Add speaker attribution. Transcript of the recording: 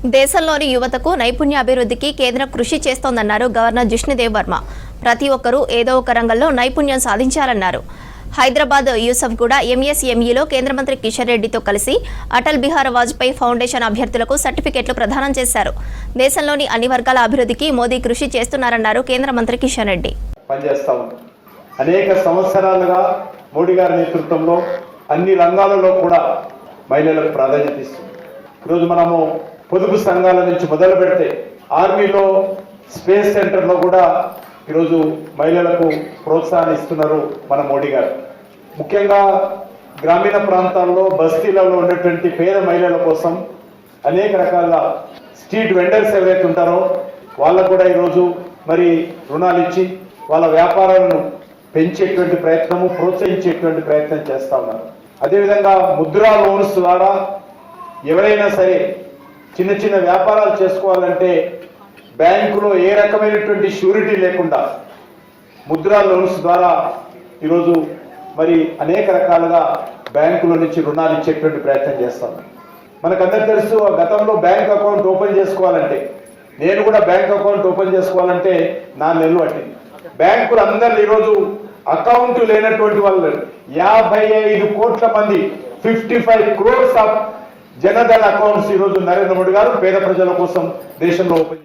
Speaker 1: దేశంలోని యువతకు నైపుణ్యాభివృద్ధికి కేంద్రం కృషి చేస్తోందన్నారు గవర్నర్ జిష్ణుదేవ్ వర్మ. ప్రతి ఒక్కరూ ఏదో ఒక రంగంలో నైపుణ్యం సాధించాలన్నారు. హైదరాబాద్ యూసఫ్గూడ ఎంఎస్ఎంఈలో కేంద్ర మంత్రి కిషన్ రెడ్డితో కలిసి అటల్ బిహారీ వాజ్పేయి ఫౌండేషన్ అభ్యర్థులకు సర్టిఫికెట్లు ప్రదానం చేశారు. దేశంలోని అన్ని వర్గాల అభివృద్ధికి మోదీ కృషి చేస్తున్నారన్నారు కేంద్ర మంత్రి కిషన్ రెడ్డి.
Speaker 2: అనేక సంవత్సరాలుగా మోడీ గారి నేతృత్వంలో అన్ని రంగాలలో కూడా మహిళలకు ప్రాధాన్యత ఇస్తుంది. ఈరోజు మనము పొదుపు సంఘాల నుంచి మొదలు పెడితే ఆర్మీలో స్పేస్ సెంటర్లో కూడా ఈరోజు మహిళలకు ప్రోత్సాహం ఇస్తున్నారు మన మోడీ గారు. ముఖ్యంగా గ్రామీణ ప్రాంతాల్లో బస్తీలలో ఉన్నటువంటి పేద మహిళల కోసం అనేక రకాల స్ట్రీట్ వెండర్స్ ఎవరైతే ఉంటారో వాళ్ళకు కూడా ఈరోజు మరి రుణాలు ఇచ్చి వాళ్ళ వ్యాపారాలను పెంచేటువంటి ప్రయత్నము, ప్రోత్సహించేటువంటి ప్రయత్నం చేస్తా ఉన్నారు. అదేవిధంగా ముద్రా లోన్స్ ద్వారా ఎవరైనా సరే చిన్న చిన్న వ్యాపారాలు చేసుకోవాలంటే బ్యాంకులో ఏ రకమైనటువంటి షూరిటీ లేకుండా ముద్రా లోన్స్ ద్వారా ఈరోజు మరి అనేక రకాలుగా బ్యాంకుల నుంచి రుణాలు ఇచ్చేటువంటి ప్రయత్నం చేస్తాం. మనకందరూ తెలుసు, గతంలో బ్యాంక్ అకౌంట్ ఓపెన్ చేసుకోవాలంటే, నేను కూడా బ్యాంక్ అకౌంట్ ఓపెన్ చేసుకోవాలంటే 4 నెలలు పట్టింది. బ్యాంకులు అందరూ ఈరోజు అకౌంట్ లేనటువంటి వాళ్ళు 55 కోట్ల మంది 55 crores ఆఫ్ జనధన్ అకౌంట్స్ ఈరోజు నరేంద్ర మోడీ గారు పేద ప్రజల కోసం దేశంలో ఓపెన్